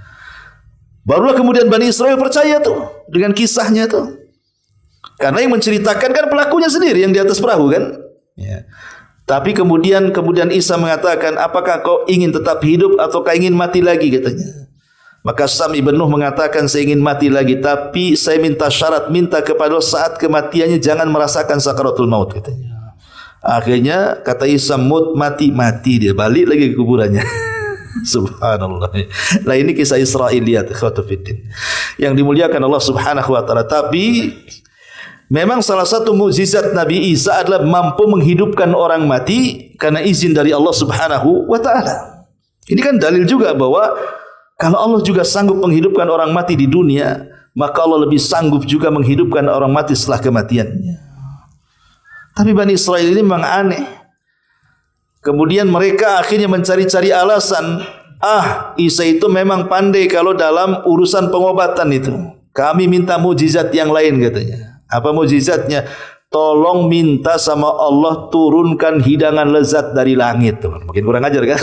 Barulah kemudian Bani Israel percaya tuh dengan kisahnya tuh. Karena yang menceritakan kan pelakunya sendiri yang di atas perahu kan. Ya. Tapi kemudian Isa mengatakan, apakah kau ingin tetap hidup atau kau ingin mati lagi katanya. Maka Syam ibn Nuh mengatakan, saya ingin mati lagi, tapi saya minta syarat, minta kepada saat kematiannya jangan merasakan sakaratul maut katanya. Akhirnya kata Isa, mati dia balik lagi ke kuburannya. Subhanallah. Nah ini kisah Israiliyat yang dimuliakan Allah Subhanahu wa taala. Tapi memang salah satu mukjizat Nabi Isa adalah mampu menghidupkan orang mati karena izin dari Allah Subhanahu wa taala. Ini kan dalil juga bahwa kalau Allah juga sanggup menghidupkan orang mati di dunia, maka Allah lebih sanggup juga menghidupkan orang mati setelah kematiannya. Tapi Bani Israel ini memang aneh. Kemudian mereka akhirnya mencari-cari alasan. Isa itu memang pandai kalau dalam urusan pengobatan itu. Kami minta mukjizat yang lain katanya. Apa mukjizatnya? Tolong minta sama Allah turunkan hidangan lezat dari langit. Mungkin kurang ajar kan?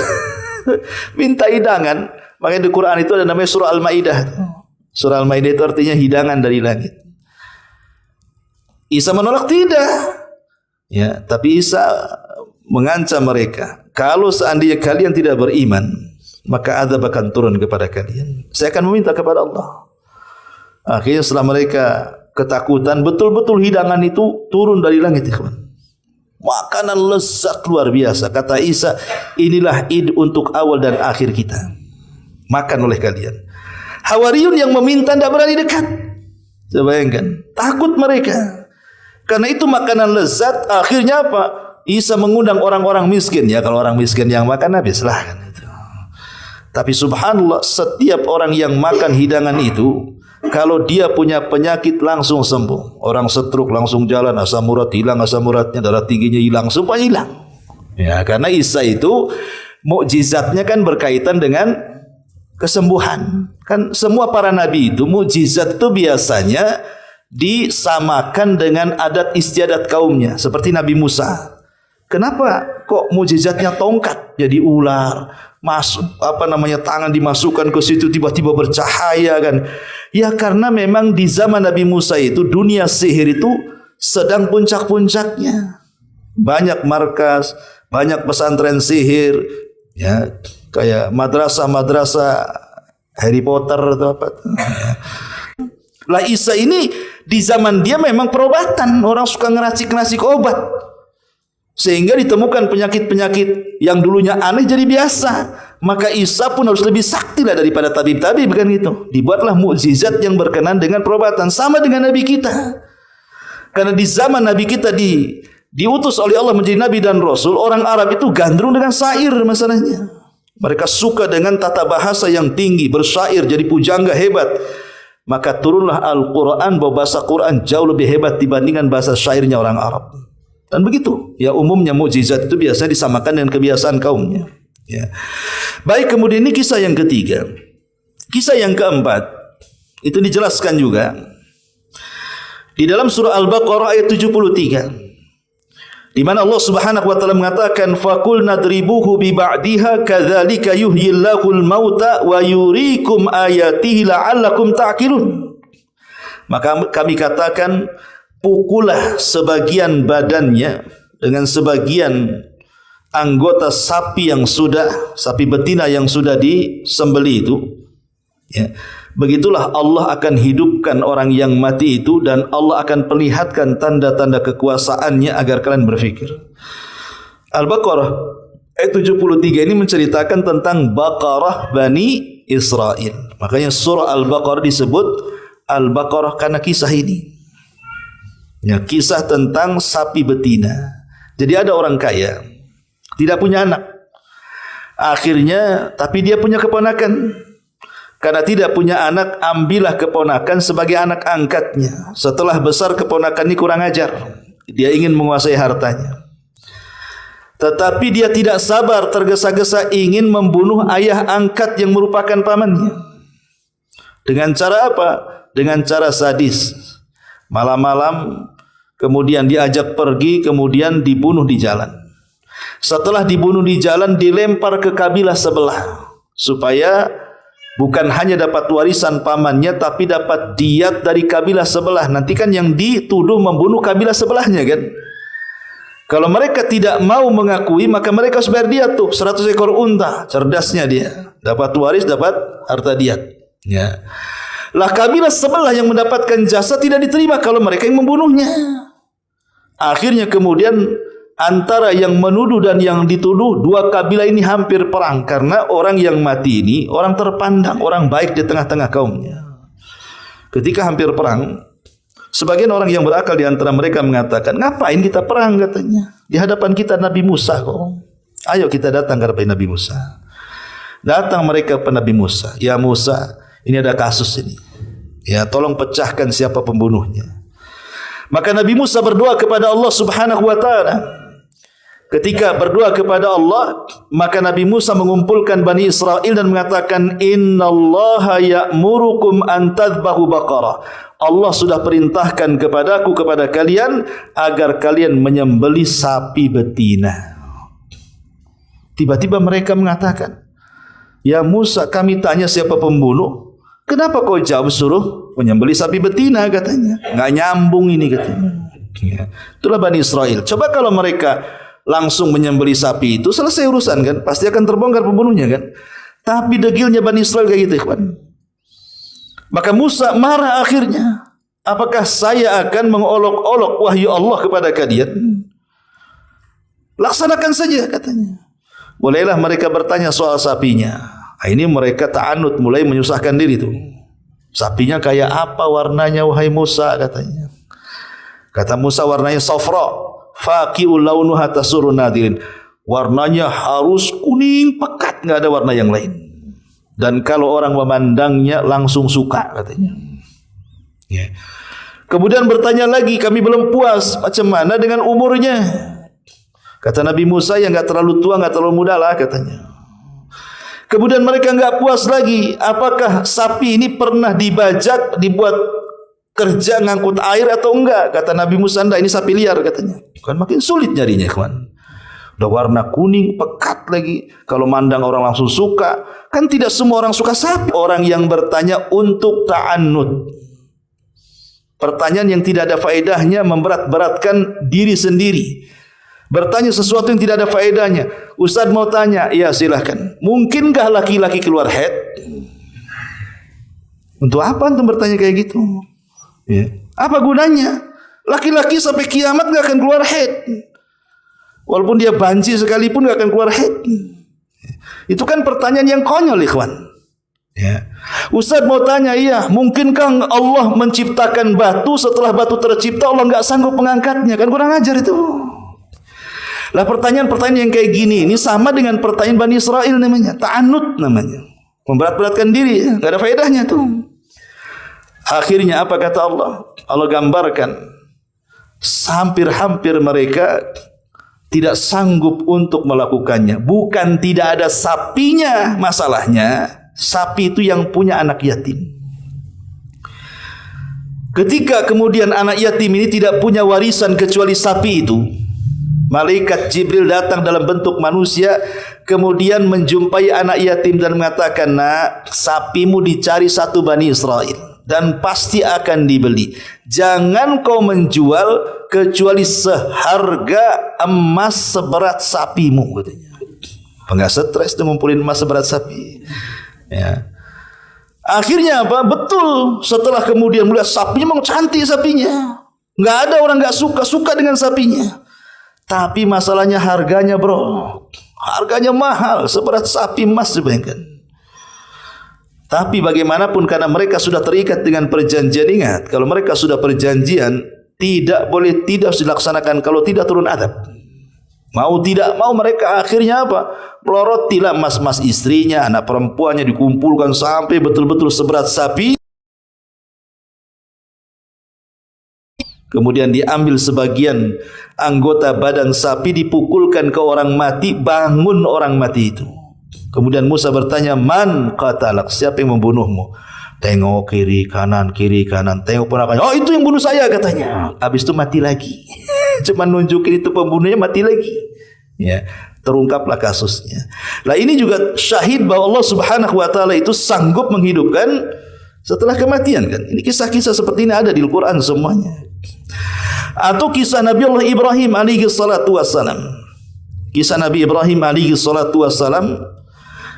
Minta hidangan. Makanya di Quran itu ada namanya surah Al-Maidah. Surah Al-Maidah itu artinya hidangan dari langit. Isa menolak tidak. Ya, tapi Isa mengancam mereka. Kalau seandainya kalian tidak beriman, maka azab akan turun kepada kalian. Saya akan meminta kepada Allah. Akhirnya setelah mereka ketakutan, betul-betul hidangan itu turun dari langit, ikhwan. Makanan lezat luar biasa. Kata Isa, inilah id untuk awal dan akhir kita. Makan oleh kalian. Hawariyun yang meminta tidak berani dekat. Coba bayangkan, takut mereka. Karena itu makanan lezat, akhirnya apa? Isa mengundang orang-orang miskin. Ya kalau orang miskin yang makan, habislah kan itu. Tapi subhanallah, setiap orang yang makan hidangan itu, kalau dia punya penyakit langsung sembuh. Orang stroke langsung jalan, asam urat hilang, asam uratnya, darah tingginya hilang, semua hilang. Ya, karena Isa itu mukjizatnya kan berkaitan dengan kesembuhan. Kan semua para nabi itu mukjizat itu biasanya disamakan dengan adat istiadat kaumnya, seperti Nabi Musa. Kenapa kok mukjizatnya tongkat jadi ular? Masuk tangan dimasukkan ke situ tiba-tiba bercahaya kan? Ya karena memang di zaman Nabi Musa itu dunia sihir itu sedang puncak-puncaknya. Banyak markas, banyak pesantren sihir, ya kayak madrasah Harry Potter atau apa. Lah Isa ini di zaman dia memang perobatan, orang suka ngeracik-ngeracik obat. Sehingga ditemukan penyakit-penyakit yang dulunya aneh jadi biasa. Maka Isa pun harus lebih sakti lah daripada tabib-tabib kan gitu. Dibuatlah mukjizat yang berkenan dengan perobatan, sama dengan Nabi kita. Karena di zaman Nabi kita diutus oleh Allah menjadi Nabi dan Rasul, orang Arab itu gandrung dengan syair masalahnya. Mereka suka dengan tata bahasa yang tinggi, bersyair, jadi pujangga hebat. maka turunlah Al-Quran bahwa bahasa Quran jauh lebih hebat dibandingkan bahasa syairnya orang Arab. Dan begitu, ya umumnya mukjizat itu biasanya disamakan dengan kebiasaan kaumnya. Ya. Baik, kemudian ini kisah yang ketiga. Kisah yang keempat itu dijelaskan juga di dalam surah Al-Baqarah ayat 73. Di mana Allah Subhanahu wa taala mengatakan faqul nadribuhu bi ba'diha kadzalika yuhyillahul mauta wa yuriikum ayatihi la'allakum ta'qilun. Maka kami katakan pukullah sebagian badannya dengan sebagian anggota sapi betina yang sudah disembelih itu. Ya. Begitulah Allah akan hidupkan orang yang mati itu dan Allah akan perlihatkan tanda-tanda kekuasaannya agar kalian berfikir. Al-Baqarah ayat 73 ini menceritakan tentang Baqarah Bani Israel. Makanya surah Al-Baqarah disebut Al-Baqarah karena kisah ini. Ya, kisah tentang sapi betina. Jadi ada orang kaya, tidak punya anak. Akhirnya, tapi dia punya keponakan. Karena tidak punya anak, ambillah keponakan sebagai anak angkatnya. Setelah besar keponakan ini kurang ajar. Dia ingin menguasai hartanya. Tetapi dia tidak sabar, tergesa-gesa ingin membunuh ayah angkat yang merupakan pamannya. Dengan cara apa? Dengan cara sadis. Malam-malam, kemudian diajak pergi, kemudian dibunuh di jalan. Setelah dibunuh di jalan, dilempar ke kabilah sebelah. Supaya bukan hanya dapat warisan pamannya, tapi dapat diat dari kabilah sebelah. Nanti kan yang dituduh membunuh kabilah sebelahnya kan. Kalau mereka tidak mau mengakui, maka mereka harus bayar diat tuh 100 ekor unta. Cerdasnya dia, dapat waris, dapat harta diat. Ya. Lah kabilah sebelah yang mendapatkan jasa tidak diterima kalau mereka yang membunuhnya. Akhirnya kemudian antara yang menuduh dan yang dituduh, dua kabilah ini hampir perang karena orang yang mati ini orang terpandang, orang baik di tengah-tengah kaumnya. Ketika hampir perang, sebagian orang yang berakal di antara mereka mengatakan, ngapain kita perang katanya? Di hadapan kita Nabi Musa kok. Ayo kita datang ke hadapan Nabi Musa. Datang mereka ke Nabi Musa. Ya Musa, ini ada kasus ini. Ya, tolong pecahkan siapa pembunuhnya. Maka Nabi Musa berdoa kepada Allah Subhanahu wa taala. Ketika berdoa kepada Allah, maka Nabi Musa mengumpulkan Bani Israel dan mengatakan, innallaha ya'murukum an tadhbahu baqarah. Allah sudah perintahkan kepadaku, kepada kalian, agar kalian menyembelih sapi betina. Tiba-tiba mereka mengatakan, ya Musa, kami tanya siapa pembunuh, kenapa kau jawab suruh menyembelih sapi betina katanya? Nggak nyambung ini katanya. Ya. Itulah Bani Israel. Coba kalau mereka langsung menyembelih sapi itu, selesai urusan kan, pasti akan terbongkar pembunuhnya kan. Tapi degilnya Bani Israel kayak gitu ikhwan. Maka Musa marah akhirnya. Apakah saya akan mengolok-olok wahyu Allah kepada kalian? Laksanakan saja katanya. Mulailah mereka bertanya soal sapinya. Nah, ini mereka ta'anud, mulai menyusahkan diri tuh. Sapinya kayak apa warnanya wahai Musa katanya. Kata Musa warnanya safra. Faqi'ul launuha tasurun nadirin. Warnanya harus kuning pekat, enggak ada warna yang lain. Dan kalau orang memandangnya langsung suka katanya. Ya. Kemudian bertanya lagi, kami belum puas, macam mana dengan umurnya? Kata Nabi Musa, ya enggak terlalu tua, enggak terlalu muda lah katanya. Kemudian mereka enggak puas lagi, apakah sapi ini pernah dibajak, dibuat kerja ngangkut air atau enggak? Kata Nabi Musa, enggak, ini sapi liar katanya. Kan makin sulit nyarinya kawan. Udah warna kuning pekat lagi, kalau mandang orang langsung suka. Kan tidak semua orang suka sapi. Orang yang bertanya untuk ta'annud, pertanyaan yang tidak ada faedahnya, memberat-beratkan diri sendiri. Bertanya sesuatu yang tidak ada faedahnya. Ustaz mau tanya, ya silahkan. Mungkinkah laki-laki keluar haid? Untuk apa antum bertanya kayak gitu? Ya. Apa gunanya? Laki-laki sampai kiamat gak akan keluar haid. Walaupun dia banci sekalipun gak akan keluar haid. Itu kan pertanyaan yang konyol ikhwan. Ya. Ustaz mau tanya, iya, mungkinkah Allah menciptakan batu, setelah batu tercipta Allah gak sanggup mengangkatnya? Kan kurang ajar itu. Lah pertanyaan-pertanyaan yang kayak gini ini sama dengan pertanyaan Bani Israel namanya, ta'anud namanya. Memberat-beratkan diri, gak ada faedahnya tuh. Akhirnya apa kata Allah? Allah gambarkan hampir-hampir mereka tidak sanggup untuk melakukannya. Bukan tidak ada sapinya, masalahnya sapi itu yang punya anak yatim. Ketika kemudian anak yatim ini tidak punya warisan kecuali sapi itu, malaikat Jibril datang dalam bentuk manusia, kemudian menjumpai anak yatim dan mengatakan, "Nak, sapimu dicari satu Bani Israel dan pasti akan dibeli. Jangan kau menjual kecuali seharga emas seberat sapimu," katanya. Enggak stres tuh ngumpulin emas seberat sapi. Ya. Akhirnya apa? Betul. Setelah kemudian melihat sapinya, memang cantik sapinya. Enggak ada orang enggak suka dengan sapinya. Tapi masalahnya harganya, bro. Harganya mahal, seberat sapi emas, bayangkan. Tapi bagaimanapun karena mereka sudah terikat dengan perjanjian, ingat, kalau mereka sudah perjanjian, tidak boleh tidak harus dilaksanakan, kalau tidak turun adab. Mau tidak mau mereka akhirnya apa? Melorotilah mas-mas istrinya, anak perempuannya dikumpulkan sampai betul-betul seberat sapi. Kemudian diambil sebagian anggota badan sapi, dipukulkan ke orang mati, bangun orang mati itu. Kemudian Musa bertanya, "Man qatalak?" Siapa yang membunuhmu? Tengok kiri kanan, tengok ponakannya. "Oh, itu yang bunuh saya," katanya. Habis itu mati lagi. Cuma nunjukin itu pembunuhnya, mati lagi. Ya, terungkaplah kasusnya. Nah, ini juga syahid bahwa Allah Subhanahu wa taala itu sanggup menghidupkan setelah kematian, kan. Ini kisah-kisah seperti ini ada di Al-Qur'an semuanya. Atau kisah Nabi Allah Ibrahim alaihi salatu wassalam. Kisah Nabi Ibrahim alaihi salatu wassalam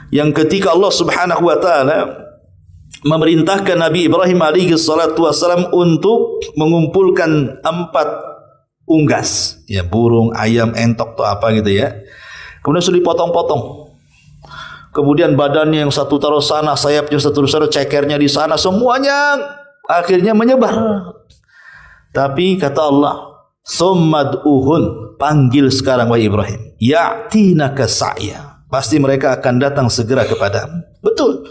yang ketika Allah Subhanahu wa taala memerintahkan Nabi Ibrahim alaihi salatu wassalam untuk mengumpulkan 4 unggas, ya, burung, ayam, entok atau apa gitu ya. Kemudian sudah dipotong-potong. Kemudian badannya yang satu taruh sana, sayapnya satu taruh, cekernya di sana, semuanya akhirnya menyebar. Tapi kata Allah, "Summad'uhun," panggil sekarang wahai Ibrahim, "Ya'tinaka sa'ya." Pasti mereka akan datang segera kepadamu. Betul.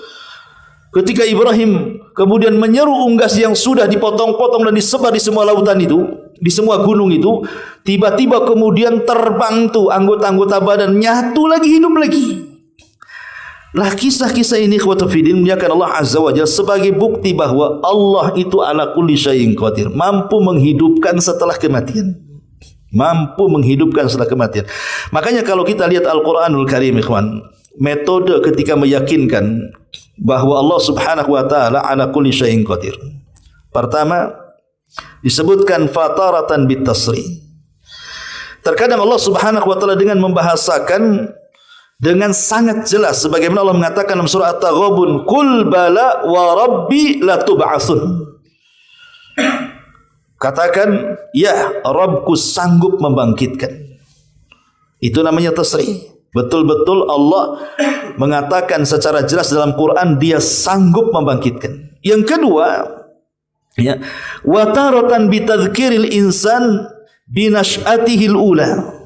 Ketika Ibrahim kemudian menyeru unggas yang sudah dipotong-potong dan disebar di semua lautan itu, di semua gunung itu, tiba-tiba kemudian terbang tuh anggota-anggota badan, nyatu lagi, hidup lagi. Lah kisah-kisah ini ikhwatu fiddin muliakan Allah Azza wa Jalla sebagai bukti bahwa Allah itu ala kulli syai'in qadir, mampu menghidupkan setelah kematian. Mampu menghidupkan setelah kematian. Makanya kalau kita lihat Al-Qur'anul Karim, ikhwan, metode ketika meyakinkan bahwa Allah Subhanahu wa taala ala kulli syai'in qadir. Pertama, disebutkan fataratan bitasri. Terkadang Allah Subhanahu wa taala dengan membahasakan dengan sangat jelas sebagaimana Allah mengatakan dalam surah At-Taghabun, "Qul bala wa rabbi latub'atsun." Katakan, ya, Rabbku sanggup membangkitkan. Itu namanya tasrih. Betul-betul Allah mengatakan secara jelas dalam Quran dia sanggup membangkitkan. Yang kedua, ya, wa taratan bitadhkiril insan binash'atihil ula.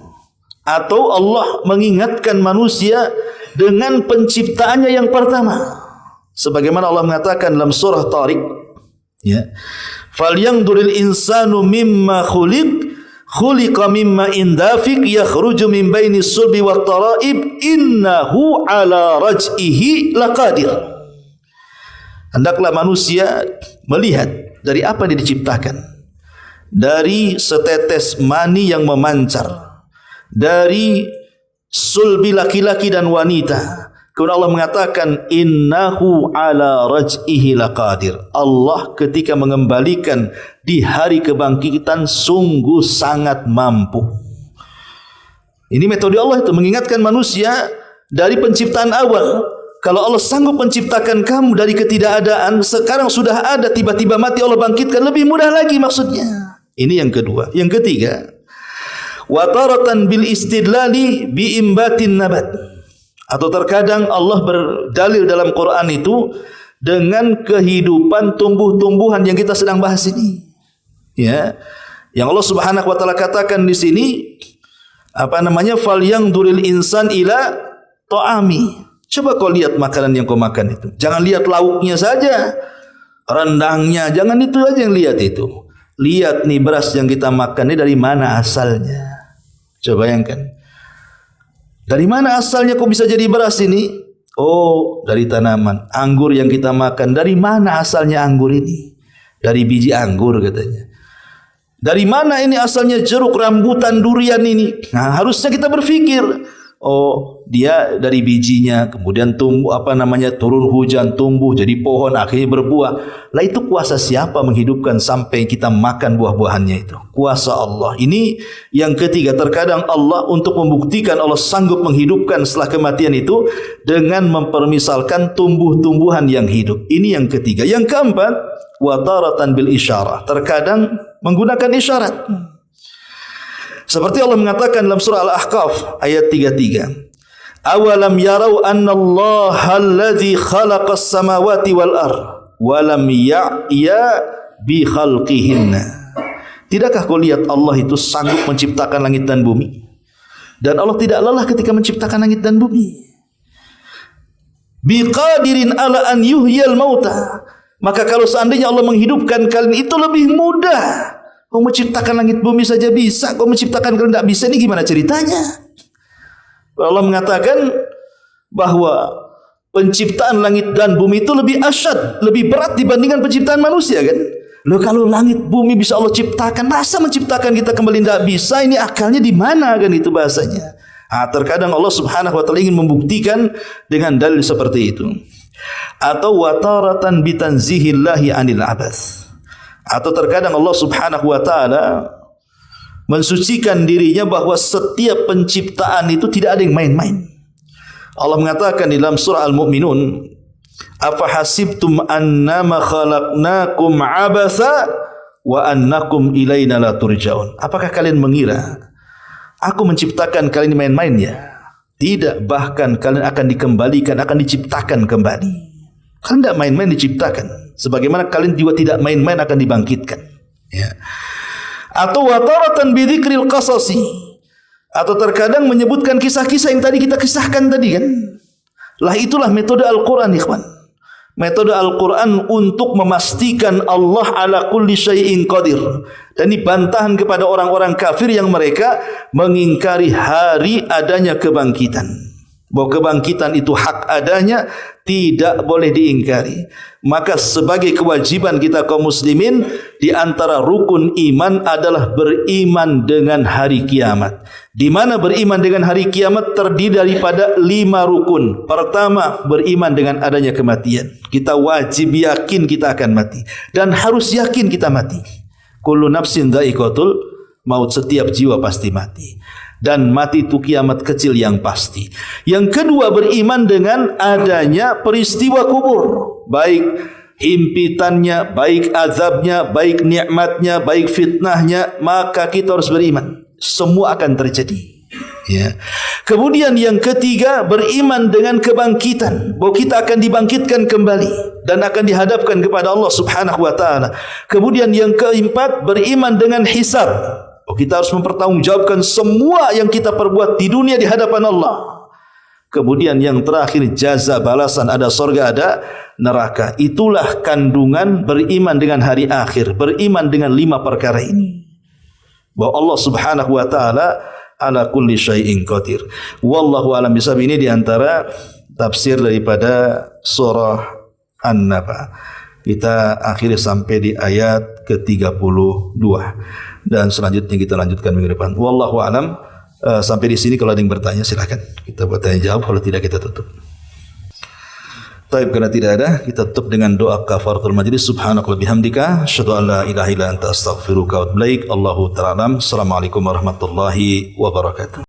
Atau Allah mengingatkan manusia dengan penciptaannya yang pertama. Sebagaimana Allah mengatakan dalam surah Tariq, ya, "Falyanzuril insanu mimma khuliqa mimma indafik yakhruju min baini sulbi wat taraib innahu ala raj'ihi laqadir." Hendaklah manusia melihat dari apa dia diciptakan. Dari setetes mani yang memancar dari sulbi laki-laki dan wanita. Kemudian Allah mengatakan innahu ala raj'ihi laqadir. Allah ketika mengembalikan di hari kebangkitan sungguh sangat mampu. Ini metode Allah itu mengingatkan manusia dari penciptaan awal. Kalau Allah sanggup menciptakan kamu dari ketidakadaan, sekarang sudah ada, tiba-tiba mati Allah bangkitkan, lebih mudah lagi maksudnya. Ini yang kedua. Yang ketiga, wa taratan bil istidlali bi imbatin nabat. Atau terkadang Allah berdalil dalam Quran itu dengan kehidupan tumbuh-tumbuhan yang kita sedang bahas ini. Ya. Yang Allah Subhanahu wa taala katakan di sini apa namanya? "Falyanzuril insan ila ta'ami." Coba kau lihat makanan yang kau makan itu. Jangan lihat lauknya saja. rendangnya, jangan itu aja yang lihat itu. Lihat nih beras yang kita makan ini dari mana asalnya. Coba bayangkan. Dari mana asalnya kok bisa jadi beras ini? Oh, dari tanaman. Anggur yang kita makan, dari mana asalnya anggur ini? Dari biji anggur katanya. Dari mana ini asalnya jeruk, rambutan, durian ini? Nah, harusnya kita berpikir, oh, dia dari bijinya, kemudian tumbuh turun hujan, tumbuh jadi pohon, akhirnya berbuah. Lah itu kuasa siapa menghidupkan sampai kita makan buah-buahannya itu? Kuasa Allah. Ini yang ketiga, terkadang Allah untuk membuktikan Allah sanggup menghidupkan setelah kematian itu dengan mempermisalkan tumbuh-tumbuhan yang hidup. Ini yang ketiga. Yang keempat, wa taratan bil isyarah. Terkadang menggunakan isyarat. Seperti Allah mengatakan dalam surah Al-Ahqaf ayat 33. Awalam yarau anna Allah alladhi khalaqas samawati wal ardh wa lam ya'ya bi khalqihinna. Tidakkah kau lihat Allah itu sanggup menciptakan langit dan bumi? Dan Allah tidak lelah ketika menciptakan langit dan bumi. Biqadirin ala an yuhyal mauta. Maka kalau seandainya Allah menghidupkan kalian itu lebih mudah. Kau menciptakan langit bumi saja bisa, kau menciptakan kalian tidak bisa, ini gimana ceritanya? Allah mengatakan bahwa penciptaan langit dan bumi itu lebih asyad, lebih berat dibandingkan penciptaan manusia kan? Loh kalau langit bumi bisa Allah ciptakan, masa menciptakan kita kembali tidak bisa? Ini akalnya di mana kan itu bahasanya? Terkadang Allah Subhanahu wa taala ingin membuktikan dengan dalil seperti itu. Atau wataratan bitanzihillahi anil abath. Atau terkadang Allah Subhanahu wa taala mensucikan dirinya bahwa setiap penciptaan itu tidak ada yang main-main. Allah mengatakan di dalam surah Al-Mu'minun, afa hasibtum annama khalaqnakum abatha wa annakum ilaina la turja'un. Apakah kalian mengira aku menciptakan kalian main-main ya? Tidak, bahkan kalian akan dikembalikan, akan diciptakan kembali. Kalian tidak main-main diciptakan. Sebagaimana kalian juga tidak main-main akan dibangkitkan. Ya. Atau wataratan bidzikril qasasi. Atau terkadang menyebutkan kisah-kisah yang tadi kita kisahkan tadi kan. Lah itulah metode Al-Quran ikhwan. Metode Al-Quran untuk memastikan Allah ala kulli syai'in qadir. Dan ini bantahan kepada orang-orang kafir yang mereka mengingkari hari adanya kebangkitan. Bahwa kebangkitan itu hak adanya, tidak boleh diingkari. Maka sebagai kewajiban kita kaum muslimin, di antara rukun iman adalah beriman dengan hari kiamat. Di mana beriman dengan hari kiamat terdiri daripada 5 rukun. Pertama, beriman dengan adanya kematian. Kita wajib yakin kita akan mati. Dan harus yakin kita mati. Kullu nafsin dha'iqatul maut, setiap jiwa pasti mati. Dan mati itu kiamat kecil yang pasti. Yang kedua, beriman dengan adanya peristiwa kubur, baik himpitannya, baik azabnya, baik nikmatnya, baik fitnahnya, maka kita harus beriman. Semua akan terjadi. Ya. Kemudian yang ketiga, beriman dengan kebangkitan, bahwa kita akan dibangkitkan kembali dan akan dihadapkan kepada Allah Subhanahu wa taala. Kemudian yang keempat, beriman dengan hisab. Kita harus mempertanggungjawabkan semua yang kita perbuat di dunia di hadapan Allah. Kemudian yang terakhir, jaza, balasan, ada surga, ada neraka. Itulah kandungan beriman dengan hari akhir, beriman dengan 5 perkara ini. Bahwa Allah Subhanahu wa taala ala kulli syai'in qadir. Wallahu a'lam bishawab. Ini di antara tafsir daripada surah An-Naba. Kita akhiri sampai di ayat ke-32. Dan selanjutnya kita lanjutkan minggu depan. Wallahu a'lam. Sampai di sini kalau ada yang bertanya silakan. Kita buat tanya jawab, kalau tidak kita tutup. Taib, karena tidak ada, kita tutup dengan doa kafaratul majlis. Subhanaka wa bihamdika asyhadu an la ilaha illa anta astaghfiruka wa atubu ilaik. Allahu ta'ala. Assalamualaikum warahmatullahi wabarakatuh.